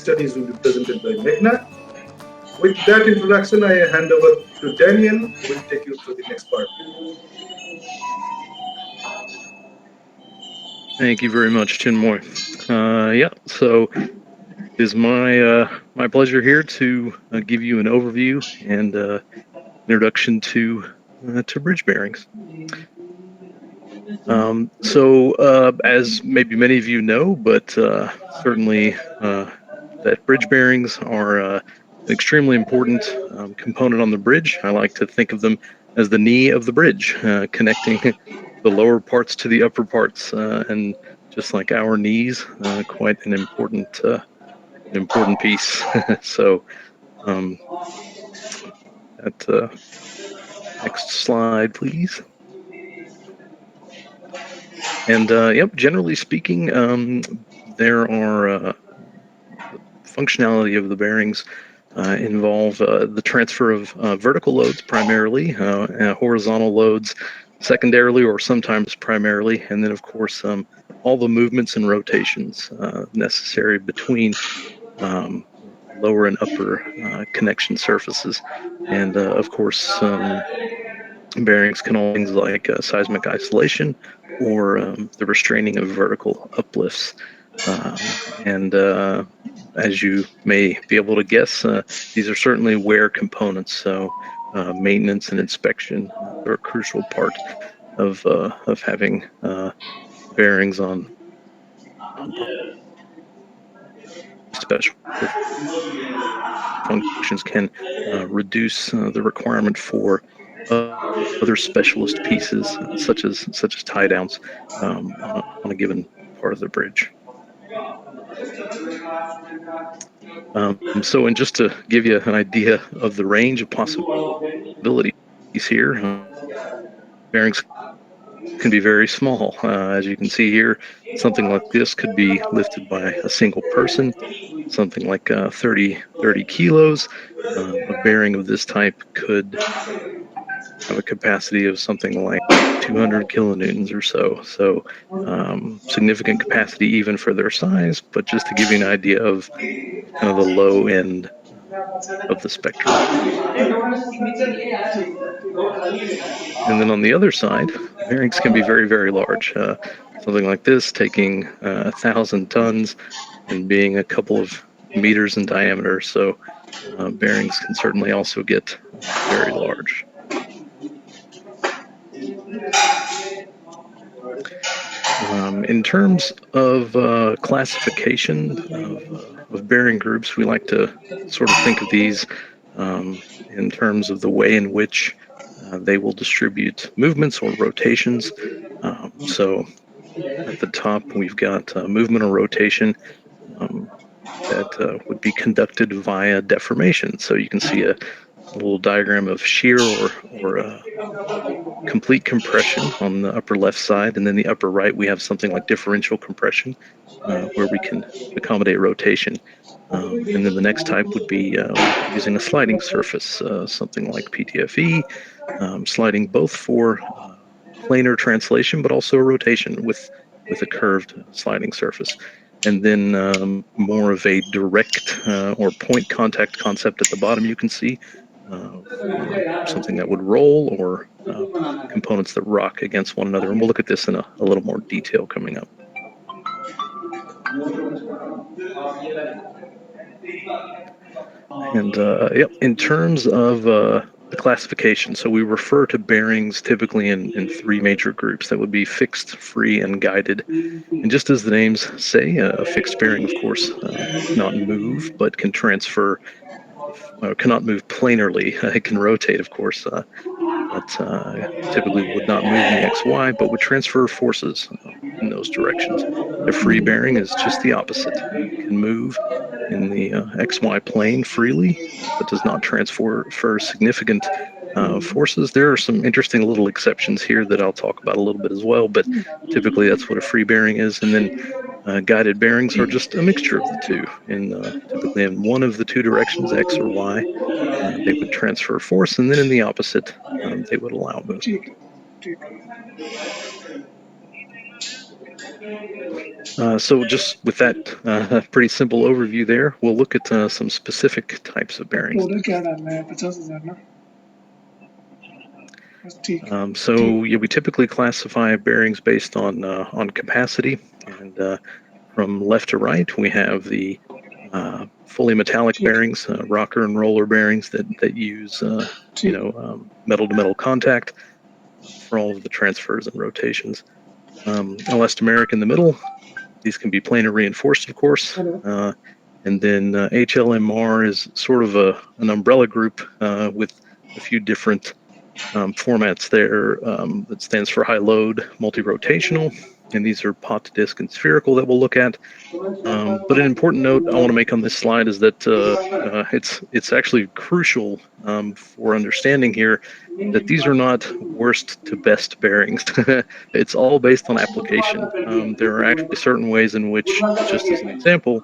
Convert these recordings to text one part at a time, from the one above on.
studies will be presented by Meghna. With that introduction, I hand over to Daniel, who will take you through the next part. Thank you very much, Chinmoy. Yeah, so it is my pleasure here to give you an overview and introduction to bridge bearings. As maybe many of you know, but certainly that bridge bearings are an extremely important component on the bridge. I like to think of them as the knee of the bridge, connecting the lower parts to the upper parts, and just like our knees, quite an important piece. So, next slide, please. And yep, generally speaking, there are the functionality of the bearings involve the transfer of vertical loads primarily, horizontal loads secondarily or sometimes primarily, and then of course all the movements and rotations necessary between lower and upper connection surfaces. And of course bearings can hold things like seismic isolation or the restraining of vertical uplifts. And as you may be able to guess, these are certainly wear components. So maintenance and inspection are a crucial part of having bearings on special functions can reduce the requirement for other specialist pieces, such as tie downs on a given part of the bridge. So, and just to give you an idea of the range of possibilities here, bearings can be very small. As you can see here, something like this could be lifted by a single person, something like 30 kilos. A bearing of this type could have a capacity of something like 200 kilonewtons or so. So significant capacity even for their size, but just to give you an idea of kind of the low end of the spectrum. And then on the other side, bearings can be very, very large. Something like this taking 1,000 tons and being a couple of meters in diameter. So bearings can certainly also get very large. In terms of classification of bearing groups, we like to sort of think of these in terms of the way in which they will distribute movements or rotations. So at the top, we've got movement or rotation that would be conducted via deformation. So you can see a little diagram of shear or complete compression on the upper left side, and then the upper right we have something like differential compression where we can accommodate rotation. And then the next type would be using a sliding surface, something like PTFE, sliding both for planar translation but also rotation with a curved sliding surface. And then more of a direct or point contact concept at the bottom you can see, something that would roll or components that rock against one another. And we'll look at this in a little more detail coming up. And yep, in terms of the classification, so we refer to bearings typically in three major groups. That would be fixed, free, and guided. And just as the names say, a fixed bearing, of course, cannot move, but can transfer, cannot move planarly. It can rotate, of course, but typically would not move in the XY, but would transfer forces in those directions. A free bearing is just the opposite. It can move in the XY plane freely, but does not transfer significant forces. There are some interesting little exceptions here that I'll talk about a little bit as well, but typically that's what a free bearing is. And then guided bearings are just a mixture of the two, typically in one of the two directions, X or Y. They would transfer force, and then in the opposite, they would allow movement. So just with that pretty simple overview there, we'll look at some specific types of bearings. So yeah, we typically classify bearings based on capacity, and from left to right, we have the fully metallic bearings, rocker and roller bearings that use metal to metal contact for all of the transfers and rotations. Elastomeric in the middle. These can be planar reinforced, of course. And then HLMR is sort of an umbrella group with a few different formats there. That stands for high load, multi-rotational, and these are pot, disc, and spherical that we'll look at. But an important note I want to make on this slide is that it's actually crucial for understanding here that these are not worst to best bearings. It's all based on application. There are actually certain ways in which, just as an example,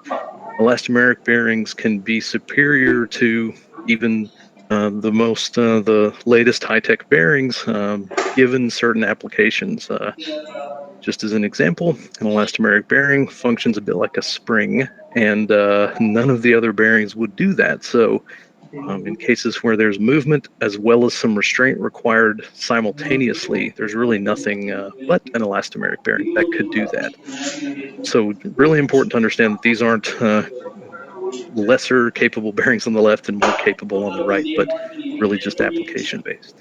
elastomeric bearings can be superior to even the latest high-tech bearings, given certain applications. Just as an example, an elastomeric bearing functions a bit like a spring, and none of the other bearings would do that. So in cases where there's movement as well as some restraint required simultaneously, there's really nothing but an elastomeric bearing that could do that. So really important to understand that these aren't lesser capable bearings on the left and more capable on the right, but really just application based.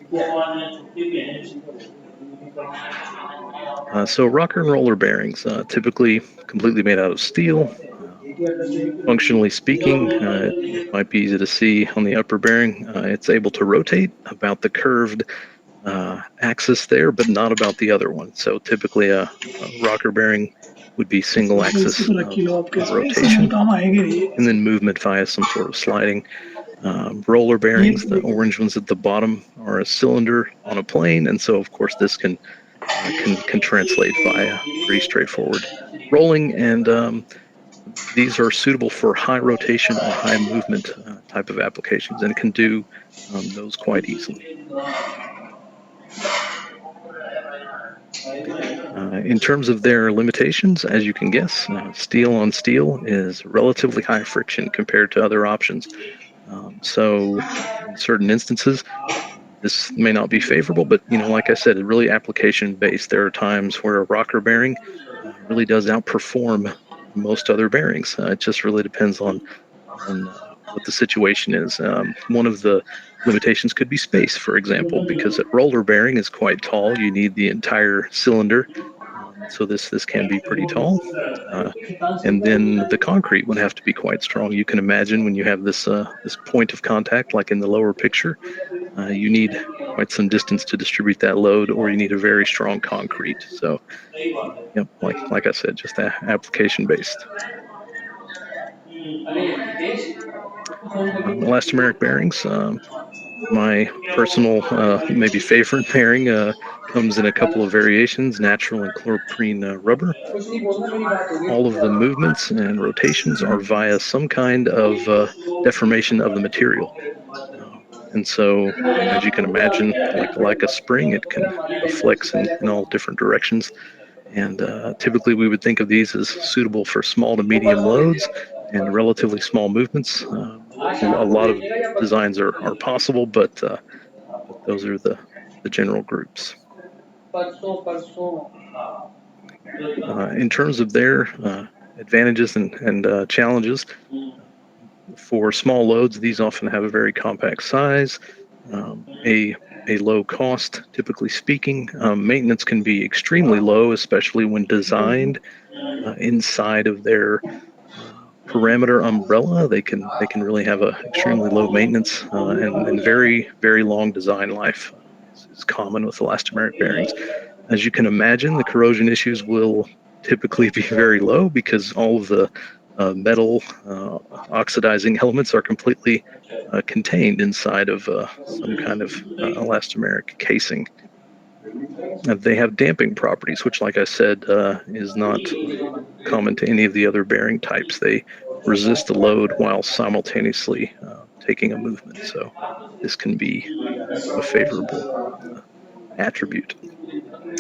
So rocker and roller bearings, typically completely made out of steel. Functionally speaking, it might be easy to see on the upper bearing. It's able to rotate about the curved axis there, but not about the other one. So typically a rocker bearing would be single axis of rotation, and then movement via some sort of sliding. Roller bearings, the orange ones at the bottom, are a cylinder on a plane, and so of course this can translate via pretty straightforward rolling, and these are suitable for high rotation or high movement type of applications, and can do those quite easily. In terms of their limitations, as you can guess, steel on steel is relatively high friction compared to other options. So in certain instances, this may not be favorable, but like I said, it's really application based. There are times where a rocker bearing really does outperform most other bearings. It just really depends on what the situation is. One of the limitations could be space, for example, because a roller bearing is quite tall. You need the entire cylinder, so this can be pretty tall. And then the concrete would have to be quite strong. You can imagine when you have this point of contact, like in the lower picture, you need quite some distance to distribute that load, or you need a very strong concrete. So, yep, like I said, just application based. Elastomeric bearings. My personal, maybe favorite bearing comes in a couple of variations: natural and chloroprene rubber. All of the movements and rotations are via some kind of deformation of the material. And so, as you can imagine, like a spring, it can flex in all different directions. And typically, we would think of these as suitable for small to medium loads and relatively small movements. A lot of designs are possible, but those are the general groups. In terms of their advantages and challenges, for small loads, these often have a very compact size, a low cost, typically speaking. Maintenance can be extremely low, especially when designed inside of their parameter umbrella. They can really have a extremely low maintenance and very very long design life is common with elastomeric bearings. As you can imagine, the corrosion issues will typically be very low because all of the metal oxidizing elements are completely contained inside of some kind of elastomeric casing. They have damping properties, which, like I said, is not common to any of the other bearing types. They resist the load while simultaneously taking a movement. So this can be a favorable attribute.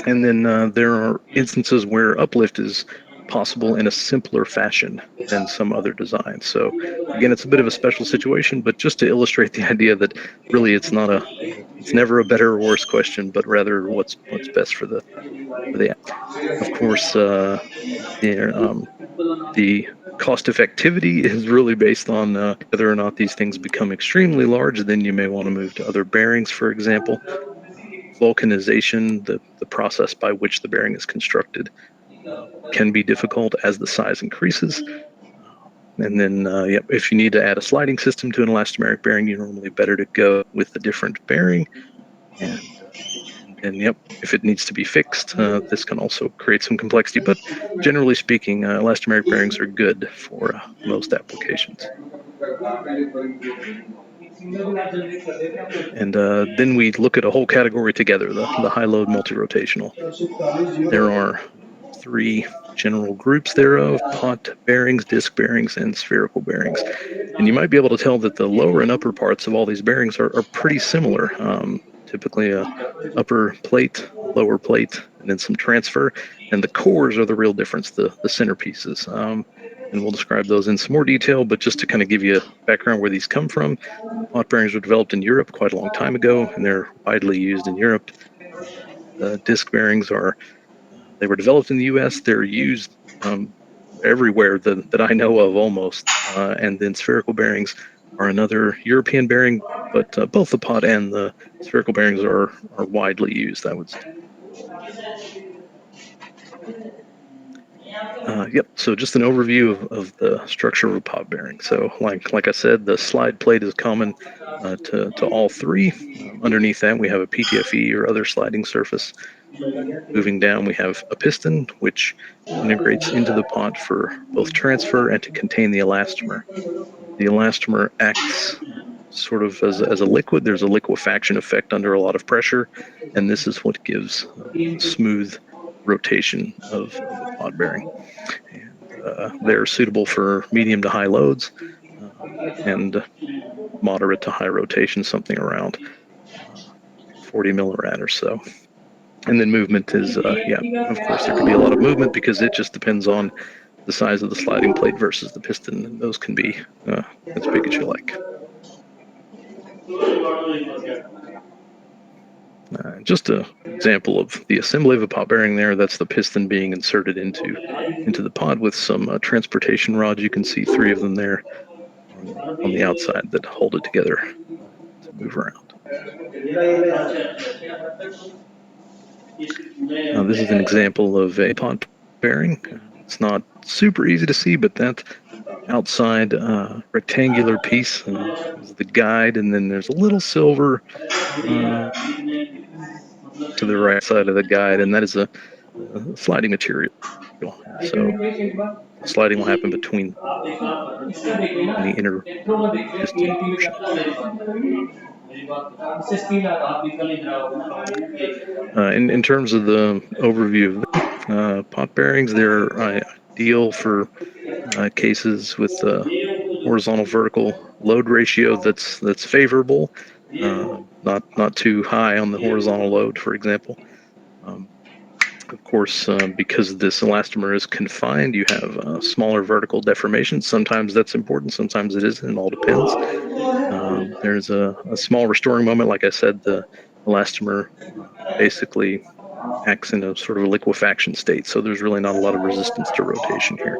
And then there are instances where uplift is possible in a simpler fashion than some other designs. So again, it's a bit of a special situation, but just to illustrate the idea that really it's never a better or worse question, but rather what's best for the app. Of course, the cost effectivity is really based on whether or not these things become extremely large. Then you may want to move to other bearings, for example. Vulcanization, the process by which the bearing is constructed, can be difficult as the size increases. And then, if you need to add a sliding system to an elastomeric bearing, you're normally better to go with a different bearing. And then, if it needs to be fixed, this can also create some complexity. But generally speaking, elastomeric bearings are good for most applications. And then we look at a whole category together, the high-load multi-rotational. There are three general groups thereof: pot bearings, disc bearings, and spherical bearings. And you might be able to tell that the lower and upper parts of all these bearings are pretty similar. Typically a upper plate, a lower plate, and then some transfer. And the cores are the real difference, the centerpieces. And we'll describe those in some more detail, but just to kind of give you a background where these come from, pot bearings were developed in Europe quite a long time ago, and they're widely used in Europe. The disc bearings they were developed in the U.S. They're used everywhere that I know of almost. And then spherical bearings are another European bearing, but both the pot and the spherical bearings are widely used, I would say. So just an overview of the structure of a pot bearing. So like I said, the slide plate is common to all three. Underneath that, we have a PTFE or other sliding surface. Moving down, we have a piston, which integrates into the pot for both transfer and to contain the elastomer. The elastomer acts sort of as a liquid. There's a liquefaction effect under a lot of pressure, and this is what gives smooth rotation of a pot bearing. And they're suitable for medium to high loads and moderate to high rotation, something around 40 millirad or so. And then movement is, of course, there could be a lot of movement because it just depends on the size of the sliding plate versus the piston, and those can be as big as you like. Just an example of the assembly of a pot bearing there. That's the piston being inserted into the pod with some transportation rods. You can see three of them there on the outside that hold it together to move around. This is an example of a pot bearing. It's not super easy to see, but that outside rectangular piece is the guide, and then there's a little silver to the right side of the guide, and that is a sliding material. And so the sliding will happen between the inner piston portion. In terms of the overview of them, pot bearings, they're ideal for cases with horizontal vertical load ratio that's favorable, not too high on the horizontal load, for example. Of course, because this elastomer is confined, you have smaller vertical deformations. Sometimes that's important, sometimes it isn't. It all depends. There's a small restoring moment. Like I said, the elastomer basically acts in a sort of a liquefaction state, so there's really not a lot of resistance to rotation here.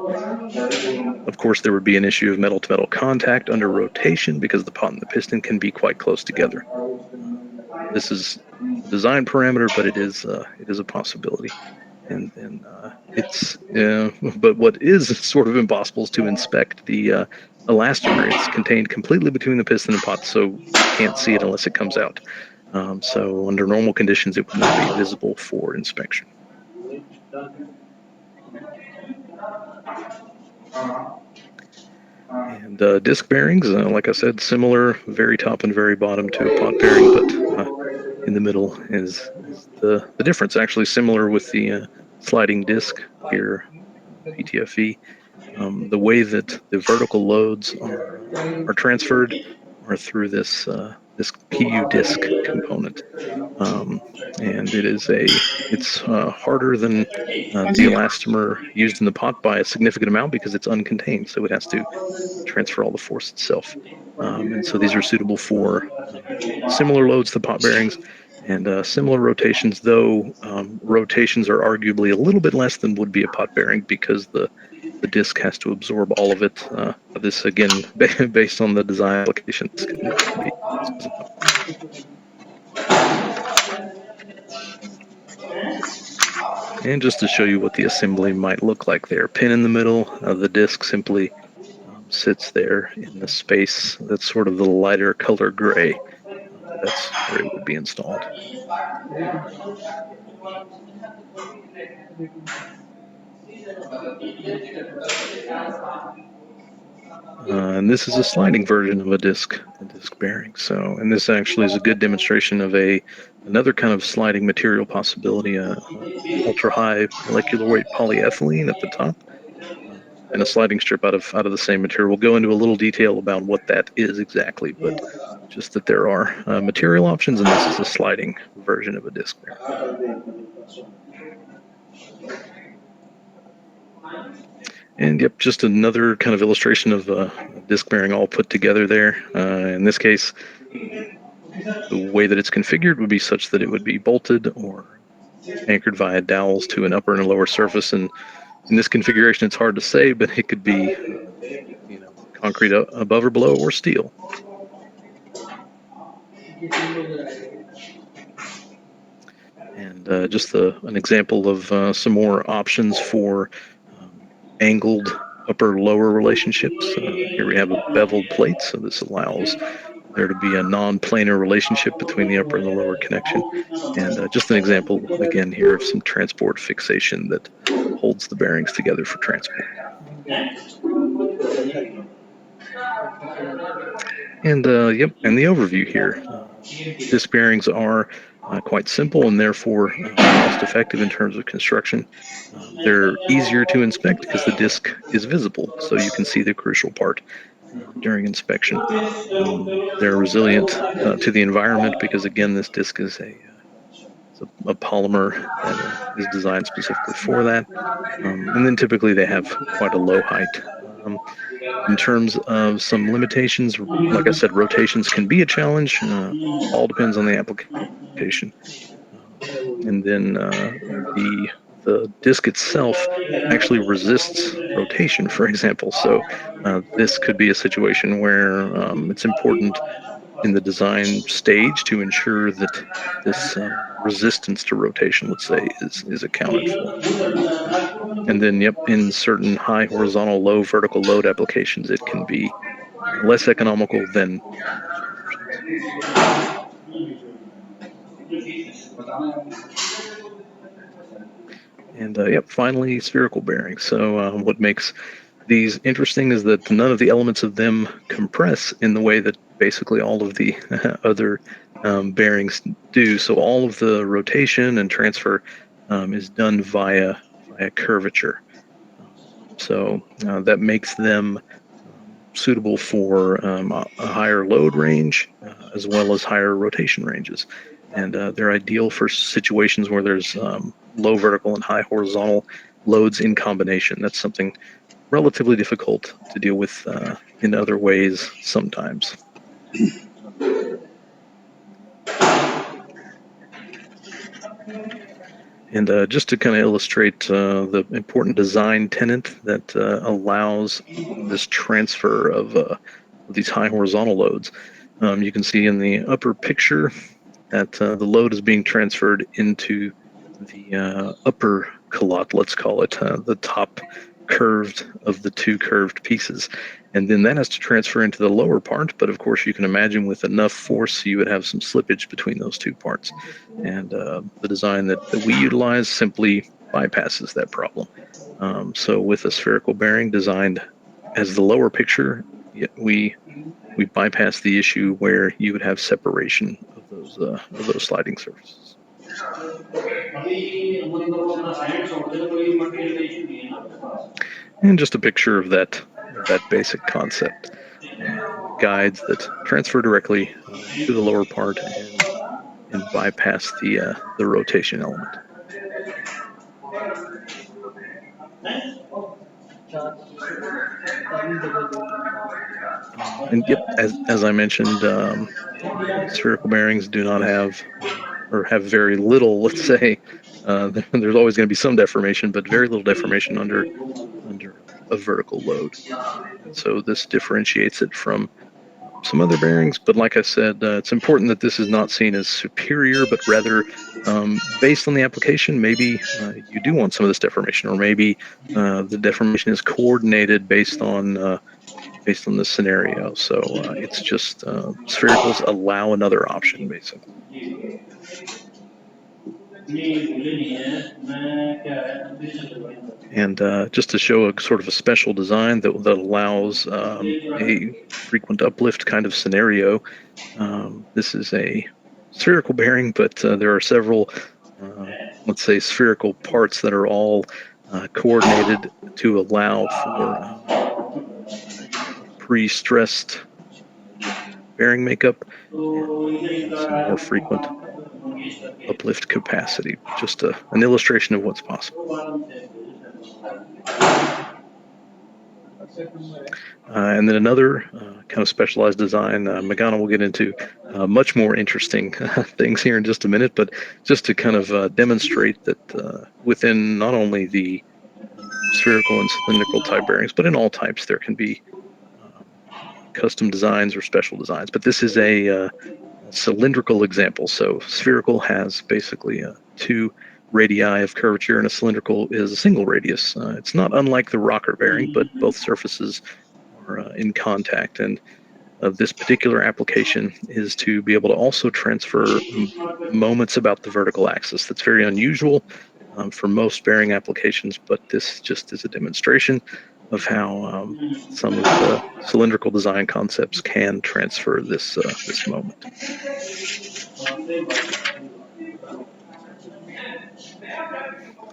Of course, there would be an issue of metal-to-metal contact under rotation because the pot and the piston can be quite close together. This is a design parameter, but it is a possibility. And but what is sort of impossible is to inspect the elastomer. It's contained completely between the piston and pot, so you can't see it unless it comes out. So under normal conditions, it would not be visible for inspection. And disc bearings, like I said, similar, very top and very bottom to a pot bearing, but in the middle is the difference. Actually similar with the sliding disc here, PTFE. The way that the vertical loads are transferred are through this this PU disc component. And it's harder than the elastomer used in the pot by a significant amount because it's uncontained, so it has to transfer all the force itself. And so these are suitable for similar loads to pot bearings and similar rotations, though rotations are arguably a little bit less than would be a pot bearing because the disc has to absorb all of it. This, again, based on the design applications, can be specified. And just to show you what the assembly might look like there, pin in the middle, the disc simply sits there in the space that's sort of the lighter color gray. That's where it would be installed. And this is a sliding version of a disc bearing. So, and this actually is a good demonstration of another kind of sliding material possibility, ultra high molecular weight polyethylene at the top, and a sliding strip out of the same material. We'll go into a little detail about what that is exactly, but just that there are material options, and this is a sliding version of a disc bearing. And yep, just another kind of illustration of disc bearing all put together there. In this case, the way that it's configured would be such that it would be bolted or anchored via dowels to an upper and a lower surface. And in this configuration, it's hard to say, but it could be, concrete above or below, or steel. And just an example of some more options for angled upper-lower relationships. Here we have a beveled plate, so this allows there to be a non-planar relationship between the upper and the lower connection. And just an example, again, here of some transport fixation that holds the bearings together for transport. And yep, and the overview here. Disc bearings are quite simple and therefore cost-effective in terms of construction. They're easier to inspect because the disc is visible, so you can see the crucial part during inspection. They're resilient to the environment because, again, this disc is a polymer that is designed specifically for that. And then typically they have quite a low height. In terms of some limitations, like I said, rotations can be a challenge. All depends on the application. And then the disc itself actually resists rotation, for example. So this could be a situation where it's important in the design stage to ensure that this resistance to rotation, let's say, is accounted for. And then, yep, in certain high horizontal, low vertical load applications, it can be less economical than other options. And yep, finally, spherical bearings. So what makes these interesting is that none of the elements of them compress in the way that basically all of the other bearings do. So all of the rotation and transfer is done via curvature. So that makes them suitable for a higher load range as well as higher rotation ranges. And they're ideal for situations where there's low vertical and high horizontal loads in combination. That's something relatively difficult to deal with in other ways sometimes. And just to kind of illustrate the important design tenet that allows this transfer of these high horizontal loads, you can see in the upper picture that the load is being transferred into the upper culotte, let's call it, the top curved of the two curved pieces. And then that has to transfer into the lower part, but of course you can imagine with enough force you would have some slippage between those two parts. And the design that we utilize simply bypasses that problem. So with a spherical bearing designed as the lower picture, we bypass the issue where you would have separation of those sliding surfaces. And just a picture of that basic concept. guides that transfer directly to the lower part and bypass the rotation element. And yep, as I mentioned, spherical bearings do not have or have very little, let's say, there's always going to be some deformation, but very little deformation under a vertical load. And so this differentiates it from some other bearings. But like I said, it's important that this is not seen as superior, but rather based on the application, maybe you do want some of this deformation, or maybe the deformation is coordinated based on the scenario. So it's just sphericals allow another option, basically. And just to show a sort of a special design that allows a frequent uplift kind of scenario, this is a spherical bearing, but there are several, let's say, spherical parts that are all coordinated to allow for a pre-stressed bearing makeup and some more frequent uplift capacity. Just an illustration of what's possible. And then another kind of specialized design, Magana will get into much more interesting things here in just a minute, but just to kind of demonstrate that within not only the spherical and cylindrical type bearings, but in all types, there can be custom designs or special designs. But this is a cylindrical example. So spherical has basically two radii of curvature, and a cylindrical is a single radius. It's not unlike the rocker bearing, but both surfaces are in contact. And this particular application is to be able to also transfer moments about the vertical axis. That's very unusual for most bearing applications, but this just is a demonstration of how some of the cylindrical design concepts can transfer this moment.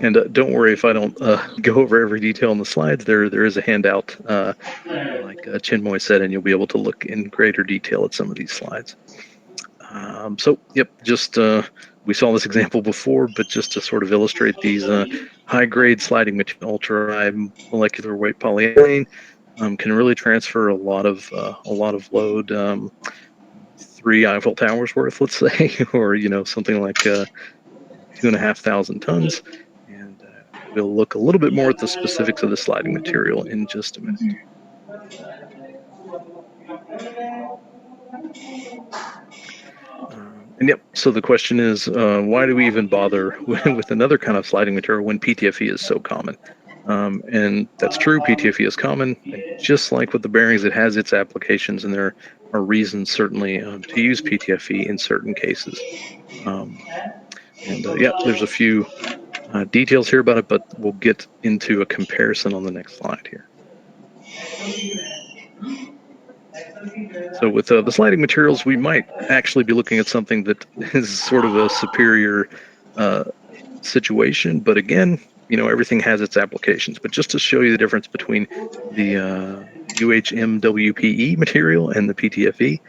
And don't worry if I don't go over every detail in the slides. There is a handout, like Chinmoy said, and you'll be able to look in greater detail at some of these slides. So, yep, just we saw this example before, but just to sort of illustrate these high-grade sliding material, ultra-high molecular weight polyethylene can really transfer a lot of load, 3 Eiffel Towers worth, let's say, or something like 2,500 tons. And we'll look a little bit more at the specifics of the sliding material in just a minute. And yep, so the question is, why do we even bother with another kind of sliding material when PTFE is so common? And that's true, PTFE is common, and just like with the bearings, it has its applications, and there are reasons certainly to use PTFE in certain cases. Yeah, there's a few details here about it, but we'll get into a comparison on the next slide here. So with the sliding materials, we might actually be looking at something that is sort of a superior situation, but again, everything has its applications. But just to show you the difference between the UHMWPE material and the PTFE,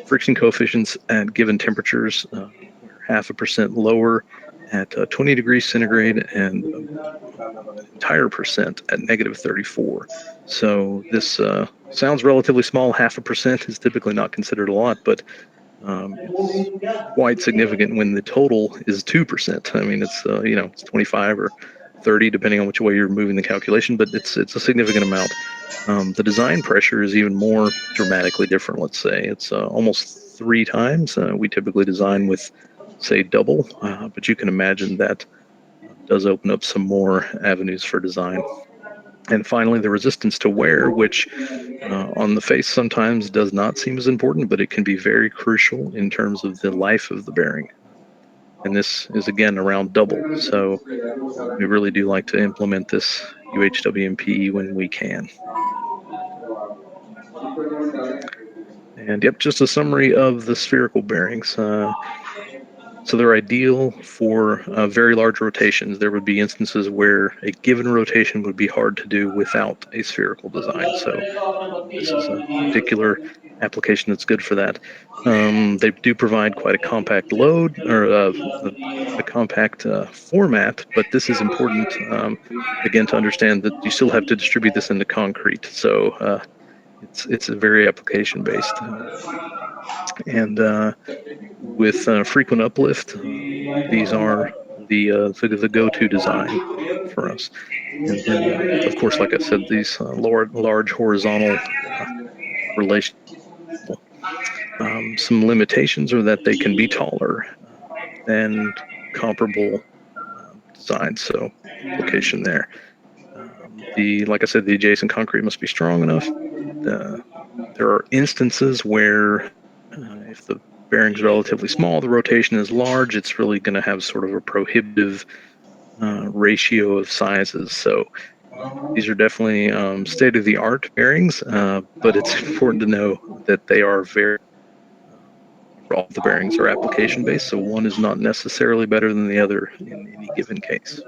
friction coefficients at given temperatures were 0.5% lower at 20 degrees centigrade and entire percent at -34. So this sounds relatively small. 0.5% is typically not considered a lot, but it's quite significant when the total is 2%. I mean, it's it's 25 or 30 depending on which way you're moving the calculation, but it's a significant amount. The design pressure is even more dramatically different. Let's say it's almost 3 times. We typically design with, say, double, but you can imagine that does open up some more avenues for design. And finally, the resistance to wear, which on the face sometimes does not seem as important, but it can be very crucial in terms of the life of the bearing. And this is, again, around double. So we really do like to implement this UHWMPE when we can. And yep, just a summary of the spherical bearings. So they're ideal for very large rotations. There would be instances where a given rotation would be hard to do without a spherical design. So this is a particular application that's good for that. They do provide quite a compact load, or a compact format, but this is important, again, to understand that you still have to distribute this into concrete. So it's very application based. And with frequent uplift, these are the go-to design for us. And then, of course, like I said, these large horizontal relations. Some limitations are that they can be taller than comparable designs, so implication there. Like I said, the adjacent concrete must be strong enough. There are instances where if the bearing's relatively small, the rotation is large, it's really going to have sort of a prohibitive ratio of sizes. So these are definitely state-of-the-art bearings, but it's important to know that they are very all the bearings are application based, so one is not necessarily better than the other in any given case.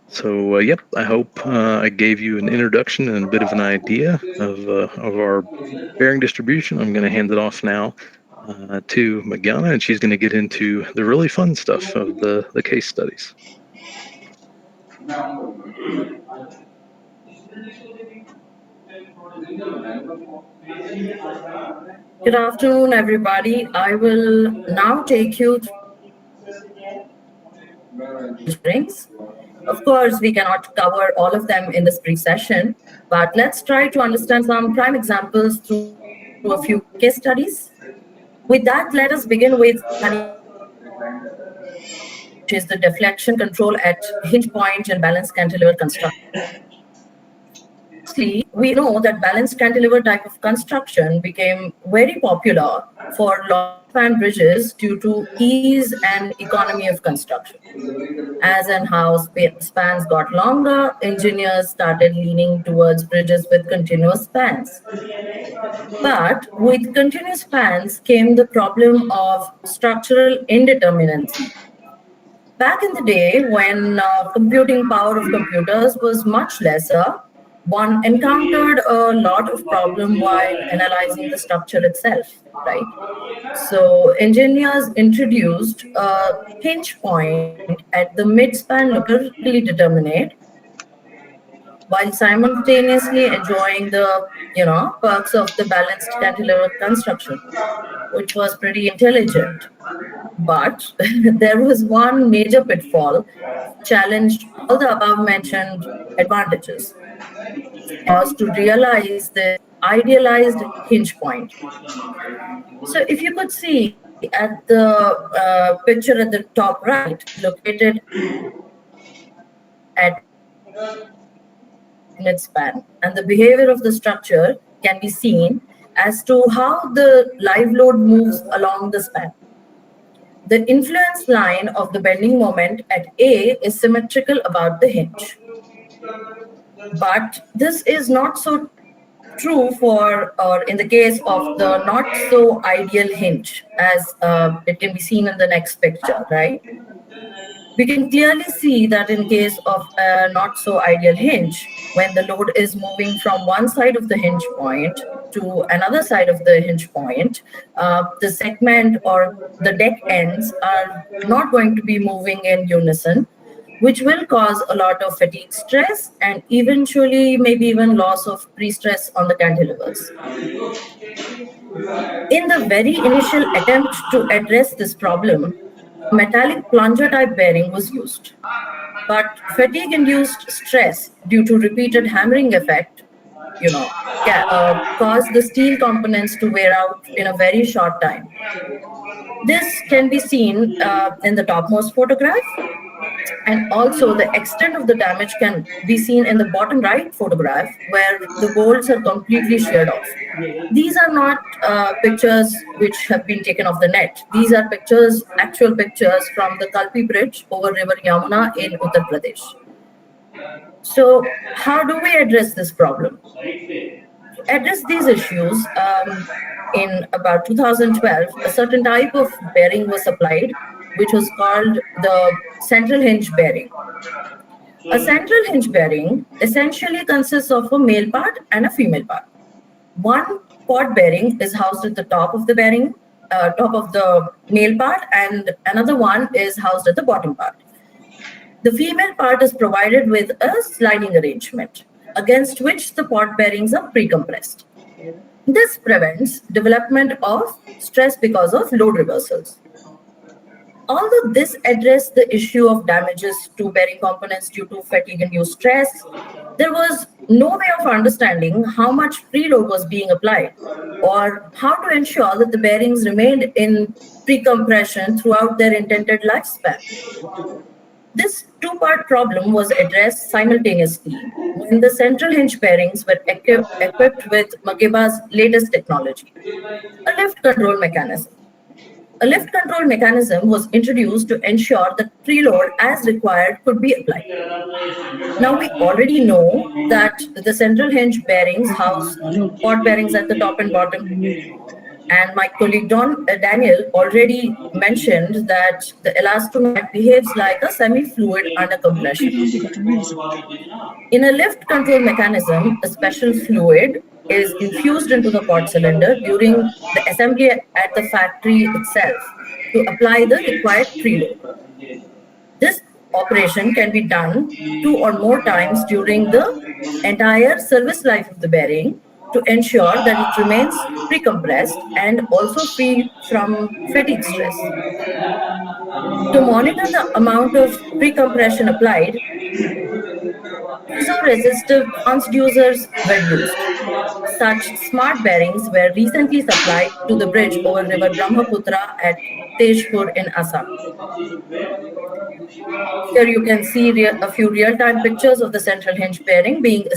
So yep, I hope I gave you an introduction and a bit of an idea of our bearing distribution. I'm going to hand it off now to Magana, and she's going to get into the really fun stuff of the case studies. Good afternoon, everybody. I will now take you through bearings. Of course, we cannot cover all of them in this brief session, but let's try to understand some prime examples through a few case studies. With that, let us begin with study, which is the deflection control at hinge point and balanced cantilever construction. Firstly, we know that balanced cantilever type of construction became very popular for long span bridges due to ease and economy of construction. As and how spans got longer, engineers started leaning towards bridges with continuous spans. But with continuous spans came the problem of structural indeterminacy. Back in the day, when computing power of computers was much lesser, one encountered a lot of problem while analyzing the structure itself, right? So engineers introduced a hinge point at the midspan locally determinate, while simultaneously enjoying the perks of the balanced cantilever construction, which was pretty intelligent. But there was one major pitfall challenged all the above mentioned advantages, was to realize the idealized hinge point. So if you could see at the picture at the top right, located at midspan, and the behavior of the structure can be seen as to how the live load moves along the span. The influence line of the bending moment at A is symmetrical about the hinge. But this is not so true for, or in the case of the not so ideal hinge, as it can be seen in the next picture, right? We can clearly see that in case of a not so ideal hinge, when the load is moving from one side of the hinge point to another side of the hinge point, the segment or the deck ends are not going to be moving in unison, which will cause a lot of fatigue stress and eventually maybe even loss of pre-stress on the cantilevers. In the very initial attempt to address this problem, a metallic plunger type bearing was used. But fatigue-induced stress due to repeated hammering effect, caused the steel components to wear out in a very short time. This can be seen in the topmost photograph, and also the extent of the damage can be seen in the bottom right photograph, where the bolts are completely sheared off. These are not pictures which have been taken off the net. These are pictures, actual pictures from the Kalpi Bridge over River Yamuna in Uttar Pradesh. So how do we address this problem? To address these issues, in about 2012, a certain type of bearing was supplied, which was called the central hinge bearing. A central hinge bearing essentially consists of a male part and a female part. One pod bearing is housed at the top of the bearing, top of the male part, and another one is housed at the bottom part. The female part is provided with a sliding arrangement against which the pod bearings are pre-compressed. This prevents development of stress because of load reversals. Although this addressed the issue of damages to bearing components due to fatigue-induced stress, there was no way of understanding how much preload was being applied or how to ensure that the bearings remained in pre-compression throughout their intended lifespan. This two-part problem was addressed simultaneously when the central hinge bearings were equipped with Mageba's latest technology, a lift control mechanism. A lift control mechanism was introduced to ensure that preload as required could be applied. Now we already know that the central hinge bearings house pod bearings at the top and bottom. And my colleague Daniel already mentioned that the elastomeric behaves like a semi-fluid under compression. In a lift control mechanism, a special fluid is infused into the pod cylinder during the assembly at the factory itself to apply the required preload. This operation can be done 2 or more times during the entire service life of the bearing to ensure that it remains pre-compressed and also free from fatigue stress. To monitor the amount of pre-compression applied, piezo-resistive transducers were used. Such smart bearings were recently supplied to the bridge over River Brahmaputra at Tezpur in Assam. Here you can see a few real-time pictures of the central hinge bearing being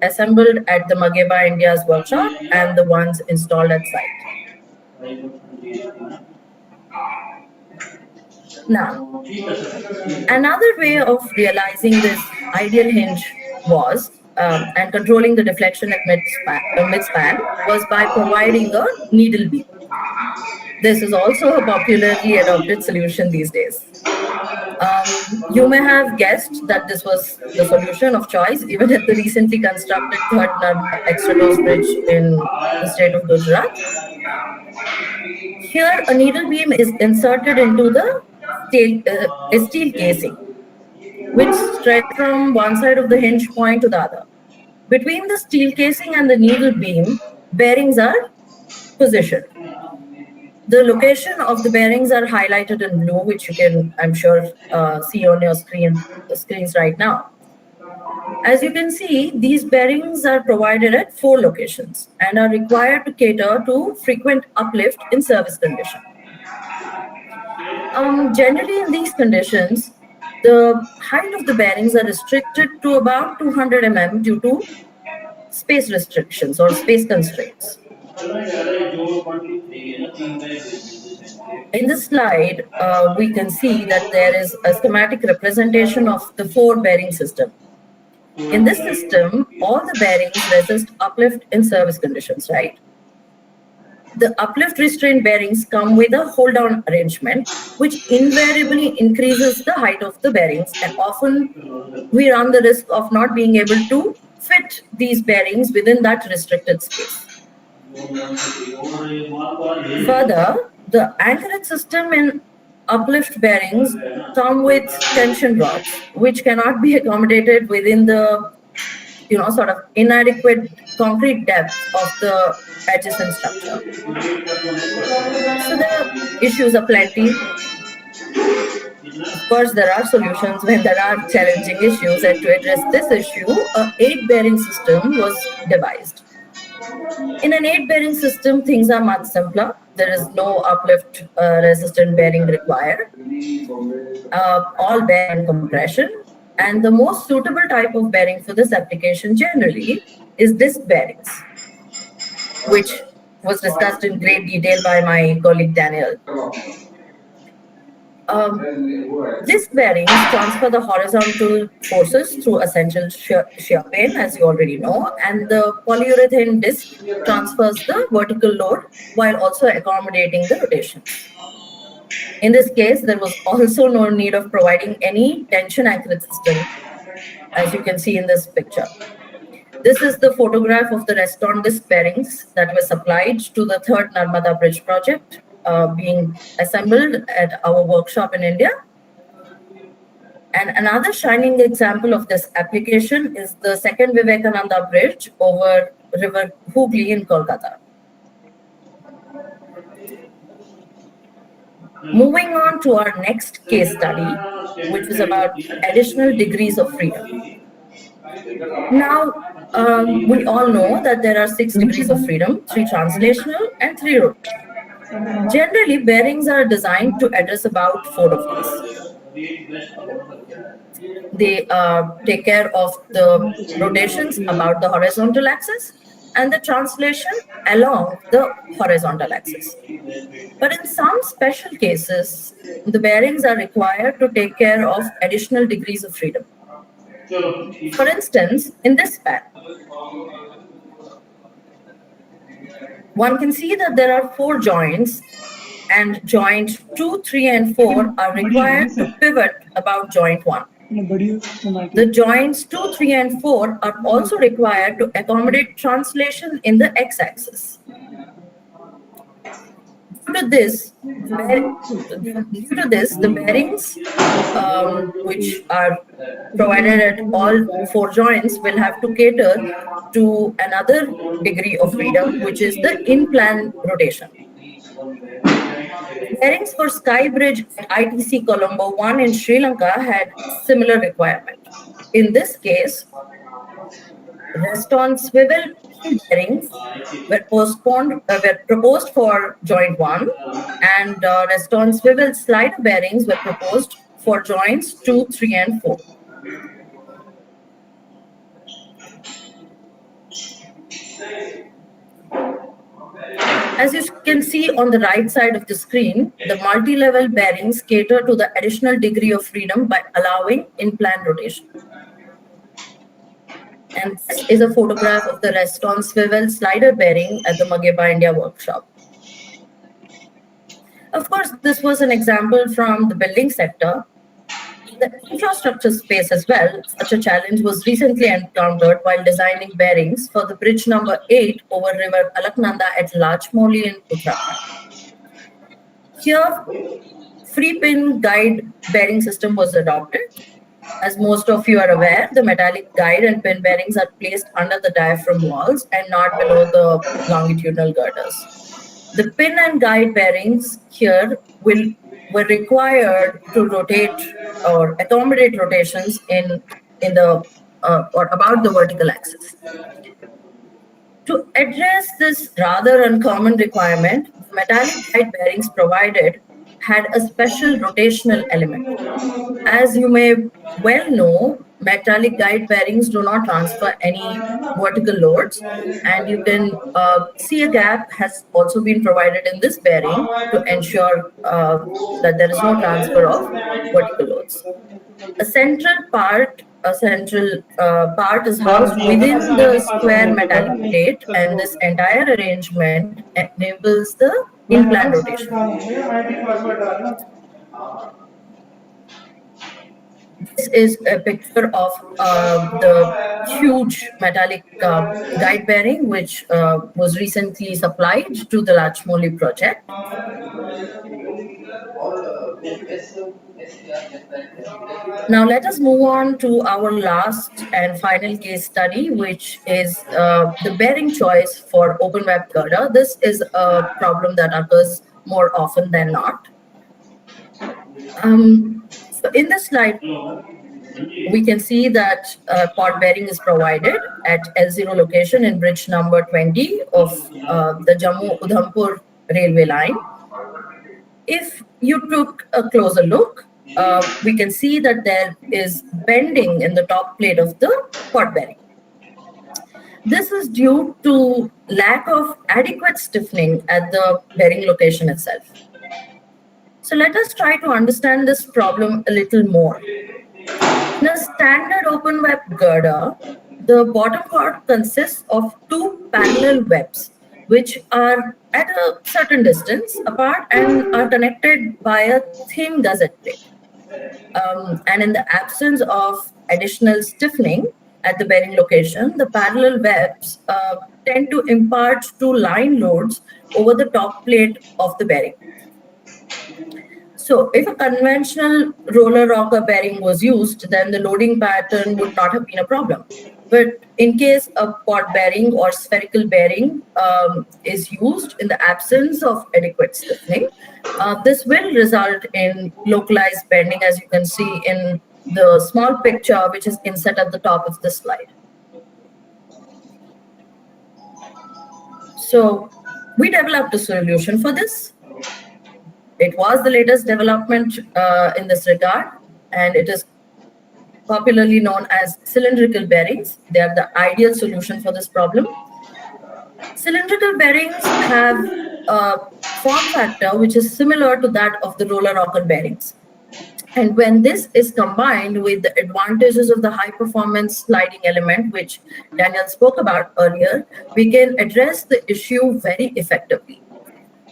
assembled at the Mageba India's workshop and the ones installed at site. Now, another way of realizing this ideal hinge was and controlling the deflection at midspan was by providing a needle beam. This is also a popularly adopted solution these days. You may have guessed that this was the solution of choice even at the recently constructed third Narmada Extradose Bridge in the state of Gujarat. Here, a needle beam is inserted into the steel casing, which stretch from one side of the hinge point to the other. Between the steel casing and the needle beam, bearings are positioned. The location of the bearings are highlighted in blue, which you can, I'm sure, see on your screens right now. As you can see, these bearings are provided at 4 locations and are required to cater to frequent uplift in service condition. Generally, in these conditions, the height of the bearings are restricted to about 200 mm due to space restrictions or space constraints. In this slide, we can see that there is a schematic representation of the 4 bearing system. In this system, all the bearings resist uplift in service conditions, right? The uplift restraint bearings come with a hold-down arrangement, which invariably increases the height of the bearings, and often we run the risk of not being able to fit these bearings within that restricted space. Further, the anchorage system in uplift bearings come with tension rods, which cannot be accommodated within the sort of inadequate concrete depth of the adjacent structure. So the issues are plenty. Of course, there are solutions when there are challenging issues, and to address this issue, a 8-bearing system was devised. In an 8-bearing system, things are much simpler. There is no uplift resistant bearing required. All bear on compression. And the most suitable type of bearing for this application generally is disc bearings, which was discussed in great detail by my colleague Daniel. These bearings transfer the horizontal forces through essential shear pain, as you already know, and the polyurethane disc transfers the vertical load while also accommodating the rotations. In this case, there was also no need of providing any tension anchoring system, as you can see in this picture. This is the photograph of the rest-on disc bearings that were supplied to the third Narmada Bridge project being assembled at our workshop in India. And another shining example of this application is the second Vivekananda Bridge over River Hooghly in Kolkata. Moving on to our next case study, which is about additional degrees of freedom. Now, we all know that there are 6 degrees of freedom, 3 translational and 3 rotational. Generally, bearings are designed to address about 4 of these. They take care of the rotations about the horizontal axis and the translation along the horizontal axis. But in some special cases, the bearings are required to take care of additional degrees of freedom. For instance, in this span, one can see that there are 4 joints, and joint 2, 3, and 4 are required to pivot about joint 1. The joints 2, 3, and 4 are also required to accommodate translation in the x-axis. Due to this, the bearings, which are provided at all 4 joints, will have to cater to another degree of freedom, which is the in-plan rotation. Bearings for Sky Bridge at ITC Colombo 1 in Sri Lanka had similar requirement. In this case, rest-on swivel bearings were proposed for joint 1, and rest-on swivel slider bearings were proposed for joints 2, 3, and 4. As you can see on the right side of the screen, the multi-level bearings cater to the additional degree of freedom by allowing in-plan rotation. And this is a photograph of the rest-on swivel slider bearing at the Mageba, India workshop. Of course, this was an example from the building sector. In the infrastructure space as well, such a challenge was recently encountered while designing bearings for the bridge number 8 over River Alaknanda at Lachmoli in Uttarakhand. Here, free pin guide bearing system was adopted. As most of you are aware, the metallic guide and pin bearings are placed under the diaphragm walls and not below the longitudinal girders. The pin and guide bearings here were required to rotate or accommodate rotations in the or about the vertical axis. To address this rather uncommon requirement, the metallic guide bearings provided had a special rotational element. As you may well know, metallic guide bearings do not transfer any vertical loads, and you can see a gap has also been provided in this bearing to ensure that there is no transfer of vertical loads. A central part is housed within the square metallic plate, and this entire arrangement enables the in-plan rotation. This is a picture of the huge metallic guide bearing, which was recently supplied to the Lachmoli project. Now let us move on to our last and final case study, which is the bearing choice for open web girder. This is a problem that occurs more often than not. So in this slide, we can see that pod bearing is provided at L0 location in bridge number 20 of the Jammu-Udhampur railway line. If you took a closer look, we can see that there is bending in the top plate of the pod bearing. This is due to lack of adequate stiffening at the bearing location itself. So let us try to understand this problem a little more. In a standard open web girder, the bottom chord consists of two parallel webs, which are at a certain distance apart and are connected by a thin gusset plate. And in the absence of additional stiffening at the bearing location, the parallel webs tend to impart two line loads over the top plate of the bearing. So if a conventional roller rocker bearing was used, then the loading pattern would not have been a problem. But in case a pod bearing or spherical bearing is used in the absence of adequate stiffening, this will result in localized bending, as you can see in the small picture which is inset at the top of the slide. So we developed a solution for this. It was the latest development in this regard, and it is popularly known as cylindrical bearings. They are the ideal solution for this problem. Cylindrical bearings have a form factor which is similar to that of the roller rocker bearings. And when this is combined with the advantages of the high performance sliding element, which Daniel spoke about earlier, we can address the issue very effectively.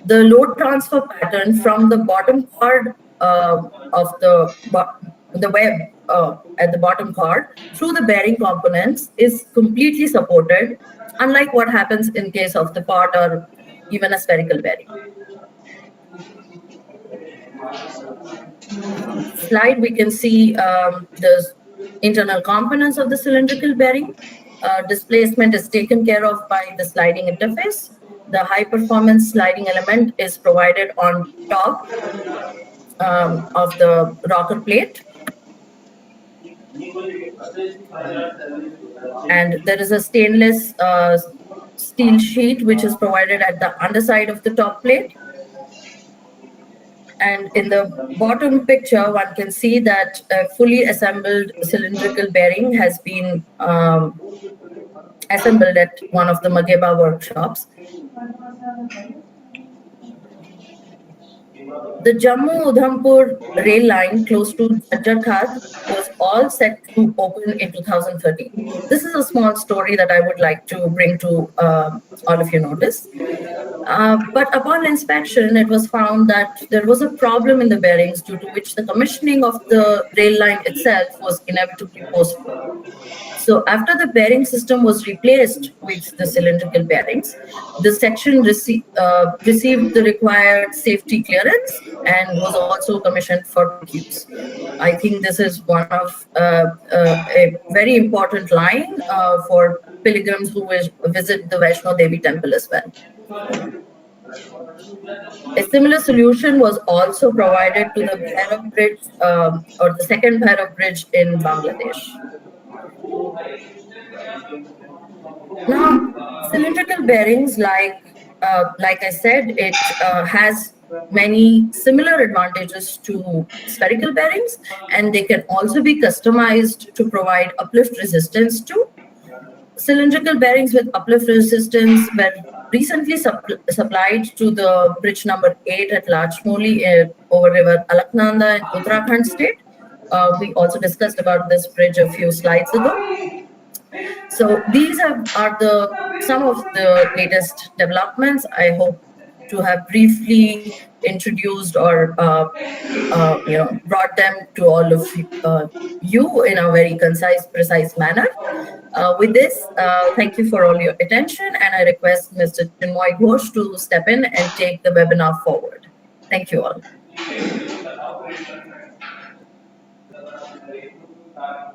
The load transfer pattern from the bottom chord of the web at the bottom chord through the bearing components is completely supported, unlike what happens in case of the pod or even a spherical bearing. Slide, we can see the internal components of the cylindrical bearing. Displacement is taken care of by the sliding interface. The high performance sliding element is provided on top of the rocker plate. And there is a stainless steel sheet which is provided at the underside of the top plate. And in the bottom picture, one can see that a fully assembled cylindrical bearing has been assembled at one of the Mageba workshops. The Jammu-Udhampur rail line close to Jajjar Khad was all set to open in 2013. This is a small story that I would like to bring to all of your notice. But upon inspection, it was found that there was a problem in the bearings due to which the commissioning of the rail line itself was inevitably postponed. So after the bearing system was replaced with the cylindrical bearings, the section received the required safety clearance and was also commissioned for quick use. I think this is one of a very important line for pilgrims who visit the Vaishno Devi temple as well. A similar solution was also provided to the Bhairav Bridge or the second Bhairav Bridge in Bangladesh. Now, cylindrical bearings, like I said, it has many similar advantages to spherical bearings, and they can also be customized to provide uplift resistance too. Cylindrical bearings with uplift resistance were recently supplied to the bridge number 8 at Lachmoli over river Alaknanda in Uttarakhand state. We also discussed about this bridge a few slides ago. So these are some of the latest developments. I hope to have briefly introduced or brought them to all of you in a very concise, precise manner. With this, thank you for all your attention, and I request Mr. Chinmoy Ghosh to step in and take the webinar forward. Thank you all.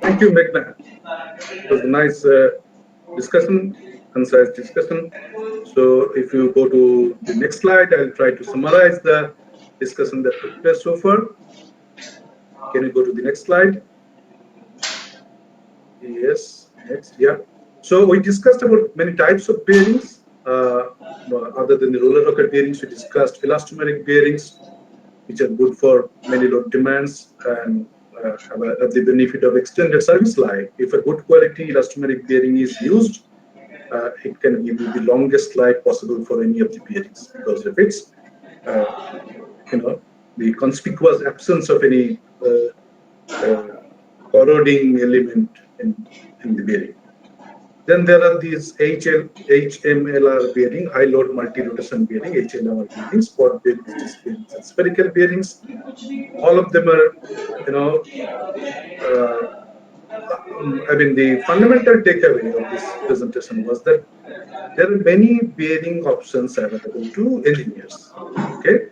Thank you, Meghna. It was a nice discussion, concise discussion. So if you go to the next slide, I'll try to summarize the discussion that took place so far. Can you go to the next slide? Yes, next, yeah. So we discussed about many types of bearings. Other than the roller rocker bearings, we discussed elastomeric bearings, which are good for many load demands and have the benefit of extended service life. If a good quality elastomeric bearing is used, it can give you the longest life possible for any of the bearings because of its, the conspicuous absence of any corroding element in the bearing. Then there are these HMLR bearing, high load multi-rotation bearing, HLMR bearings, spot bearings, disc bearings, and spherical bearings. All of them are, I mean, the fundamental takeaway of this presentation was that there are many bearing options available to engineers. Okay,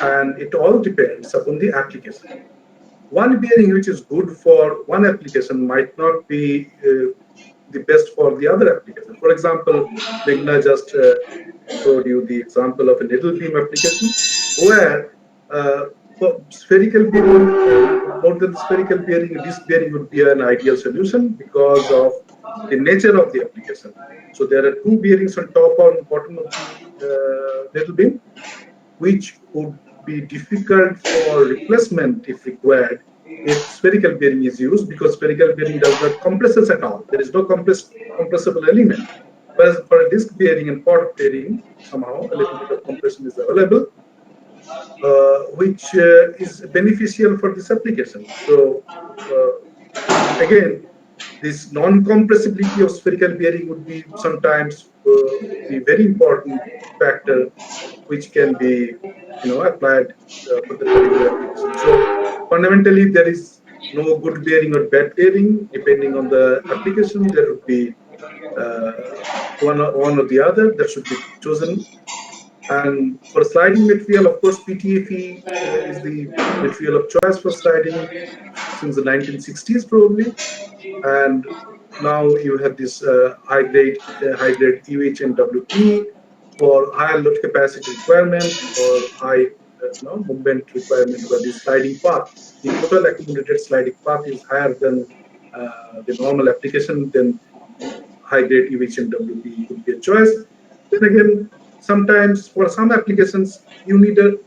and it all depends upon the application. One bearing which is good for one application might not be the best for the other application. For example, Meghna just showed you the example of a needle beam application where for spherical bearing, more than spherical bearing, disc bearing would be an ideal solution because of the nature of the application. So there are two bearings on top or bottom of the needle beam, which would be difficult for replacement if required if spherical bearing is used, because spherical bearing does not compresses at all. There is no compressible element. Whereas for a disc bearing and pot bearing, somehow a little bit of compression is available, which is beneficial for this application. So again, this non-compressibility of spherical bearing would be sometimes be very important factor which can be applied for the particular application. So fundamentally, there is no good bearing or bad bearing. Depending on the application, there would be one or the other that should be chosen. And for sliding material, of course, PTFE is the material of choice for sliding since the 1960s probably. And now you have this high grade UHMWPE for higher load capacity requirement or high movement requirement for the sliding path. The total accumulated sliding path is higher than the normal application. Then high grade UHMWPE would be a choice. Then again, sometimes for some applications you need a